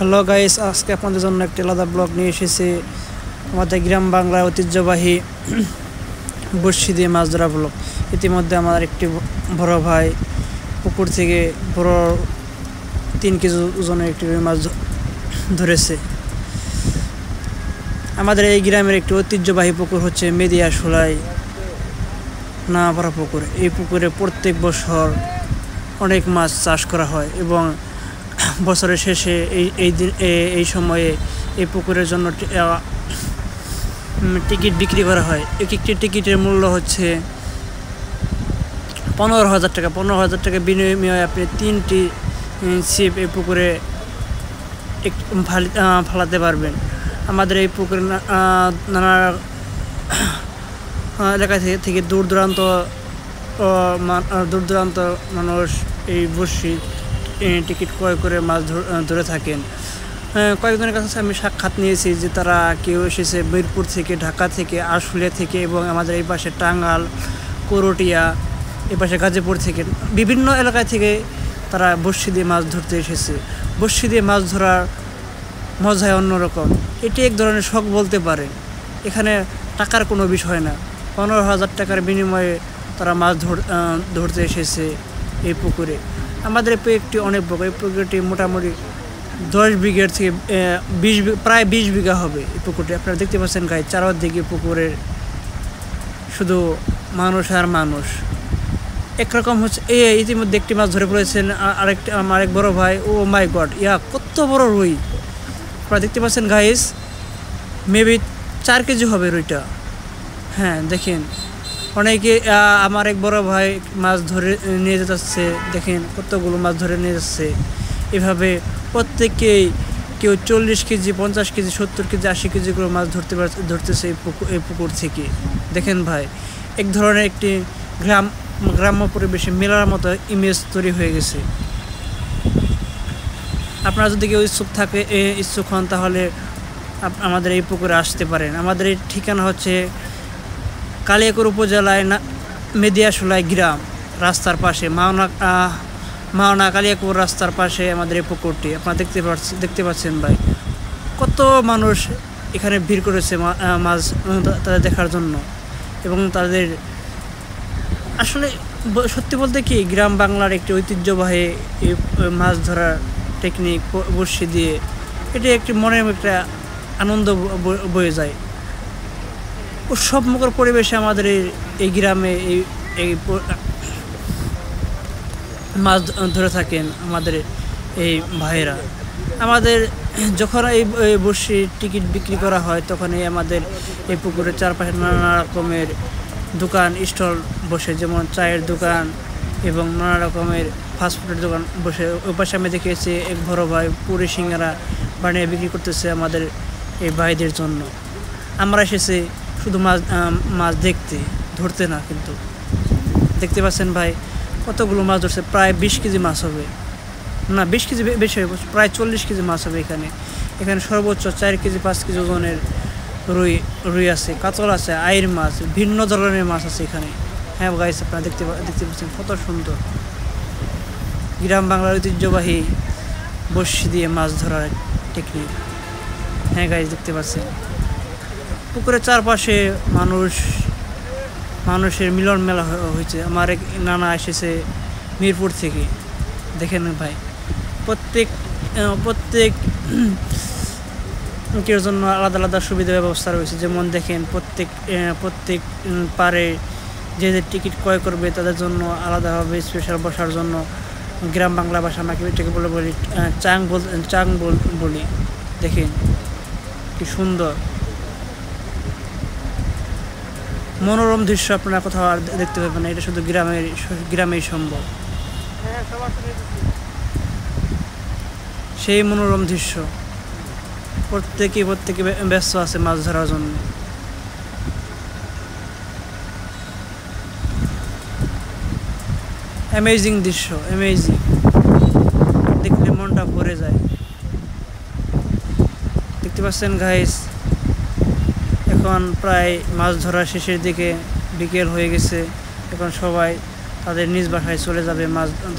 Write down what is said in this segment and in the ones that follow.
Hello guys, আজকে আপনাদের জন্য একটি আলাদা ব্লগ নিয়ে এসেছি। আমাদের গ্রাম বাংলার ঐতিহ্যবাহী বড়শি দিয়ে মাছ ধরা ব্লগ। ইতিমধ্যে আমার একটি বড় ভাই পুকুর থেকে বড় 3 কেজি ওজনের একটি মাছ ধরেছে। আমাদের এই গ্রামের একটি ঐতিহ্যবাহী পুকুর হচ্ছে মেদিয়াশোলাই নাপাড়া পুকুর। এই পুকুরে প্রত্যেক বছর অনেক মাছ চাষ করা হয় এবং বছরের শেষে এই সময়ে এই পুকুরের জন্য টিকিট বিক্রি করা হয়। একটি টিকিটের মূল্য হচ্ছে 15,000 টাকা। 15,000 টাকা বিনিময়ে আপনি 3টি ছিপ এই পুকুরে ফালাতে পারবেন। আমাদের এই পুকুরে নানা এলাকা থেকে দূর দূরান্ত মানুষ এই বড়শি টিকিট ক্রয় করে মাছ ধরে থাকেন। কয়েকজনের কাছে আমি সাক্ষাৎ নিয়েছি যে তারা কেউ এসেছে মিরপুর থেকে, ঢাকা থেকে, আশুলিয়া থেকে এবং আমাদের এই পাশে টাঙ্গাইল, করটিয়া, এই পাশে গাজীপুর থেকে, বিভিন্ন এলাকা থেকে তারা বড়শি দিয়ে মাছ ধরতে এসেছে। বড়শি দিয়ে মাছ ধরার মজাই অন্যরকম। এটি এক ধরনের শখ বলতে পারে। এখানে টাকার কোনো বিষয় না। 15,000 টাকার বিনিময়ে তারা মাছ ধরতে এসেছে এই পুকুরে। আমাদের এই পুকুরটি অনেক বড়। এই পুকুরটি মোটামুটি 10 বিঘার থেকে প্রায় 20 বিঘা হবে এই পুকুরটি। আপনারা দেখতে পাচ্ছেন গায়ে চারদিকে পুকুরের শুধু মানুষ আর মানুষ। একরকম হচ্ছে ইতিমধ্যে একটি মাছ ধরে পড়েছেন আমার এক বড় ভাই। ও মাই গড, কত বড় রুই! আপনারা দেখতে পাচ্ছেন গাইস, মেবি 4 কেজি হবে রুইটা। হ্যাঁ দেখেন, অনেকে আমার এক বড় ভাই মাছ ধরে নিয়ে যাচ্ছে। দেখেন কতগুলো মাছ ধরে নিয়ে যাচ্ছে। এভাবে প্রত্যেকেই কেউ 40 কেজি, 50 কেজি, 70 কেজি, 80 কেজি করে মাছ ধরতেছে এই পুকুর থেকে। দেখেন ভাই, এক ধরনের একটি গ্রাম্য পরিবেশে মেলার মতো ইমেজ তৈরি হয়ে গেছে। আপনারা যদি কেউ ইচ্ছুক হন তাহলে আমাদের এই পুকুরে আসতে পারেন। আমাদের এই ঠিকানা হচ্ছে কালিয়াকৈর উপজেলায় মেদিয়াশোলাই গ্রাম, রাস্তার পাশে মাওনা কালিয়াকৈর রাস্তার পাশে আমাদের এই পুকুরটি। আপনারা দেখতে পাচ্ছেন ভাই, কত মানুষ এখানে ভিড় করেছে মাছ তাদের দেখার জন্য। এবং তাদের আসলে সত্যি বলতে কি, গ্রাম বাংলার একটি ঐতিহ্যবাহী মাছ ধরার টেকনিক বড়শি দিয়ে, এটি একটি মনের একটা আনন্দ বয়ে যায়। উৎসবমুখর পরিবেশে আমাদের এই গ্রামে এই মাছ ধরে থাকেন আমাদের এই ভাইয়েরা। আমাদের যখন এই বড়শির টিকিট বিক্রি করা হয় তখনই আমাদের এই পুকুরের চারপাশে নানা রকমের দোকান স্টল বসে, যেমন চায়ের দোকান এবং নানা রকমের ফাস্টফুডের দোকান বসে। ওই পাশে আমি দেখেছি এক বড় ভাই পুরি সিঙ্গারা বানিয়ে বিক্রি করতেছে আমাদের এই ভাইদের জন্য। আমরা এসেছি শুধু মাছ দেখতে, ধরতে না। কিন্তু দেখতে পাচ্ছেন ভাই, কতগুলো মাছ ধরছে। প্রায় 20 কেজি মাছ হবে, না 20 কেজি বেশি হবে, প্রায় 40 কেজি মাছ হবে এখানে সর্বোচ্চ 4 কেজি 5 কেজি ওজনের রুই আছে, কাতল আছে, আইর মাছ, ভিন্ন ধরনের মাছ আছে এখানে। হ্যাঁ গাইস, আপনারা দেখতে পাচ্ছেন কত সুন্দর গ্রাম বাংলার ঐতিহ্যবাহী বড়শি দিয়ে মাছ ধরার টেকনিক। হ্যাঁ গাইস, দেখতে পাচ্ছেন পুকুরের চারপাশে মানুষের মিলন মেলা হয়েছে। আমার এক নানা এসেছে মিরপুর থেকে। দেখেন ভাই, প্রত্যেক কের জন্য আলাদা আলাদা সুবিধা ব্যবস্থা রয়েছে। যেমন দেখেন, প্রত্যেক পারে যে টিকিট ক্রয় করবে তাদের জন্য আলাদাভাবে স্পেশাল বসার জন্য, গ্রাম বাংলা ভাষা আমাকে এটাকে বলি চাং বলি। দেখেন কি সুন্দর মনোরম দৃশ্য, আপনারা কোথাও আর দেখতে পাবেন না। এটা শুধু গ্রামেই সম্ভব। সেই মনোরম দৃশ্য, প্রত্যেকে ব্যস্ত আছে মাছ ধরার জন্য। অ্যামেজিং দৃশ্য, অ্যামেজিং, দেখলে মনটা ভরে যায়। দেখতে পাচ্ছেন গাইস, এখন প্রায় মাছ ধরা শেষের দিকে, বিকেল হয়ে গেছে। এখন সবাই তাদের নিজ বাসায় চলে যাবে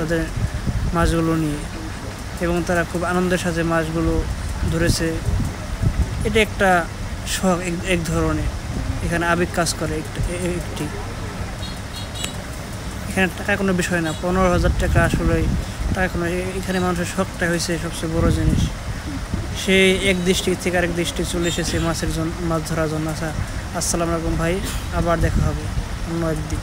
তাদের মাছগুলো নিয়ে। এবং তারা খুব আনন্দের সাথে মাছগুলো ধরেছে। এটা একটা শখ এক ধরনের, এখানে আবেগ কাজ করে একটি। এখানে টাকা কোনো বিষয় না, 15,000 টাকা আসলে টাকা কোনো, এখানে মানুষের শখটা হয়েছে সবচেয়ে বড় জিনিস। সে এক ডিস্ট্রিক্ট থেকে আরেক ডিস্ট্রিক্ট চলে এসেছে মাছ ধরার জন্য। আচ্ছা, আসসালামু আলাইকুম ভাই, আবার দেখা হবে অন্য একদিন।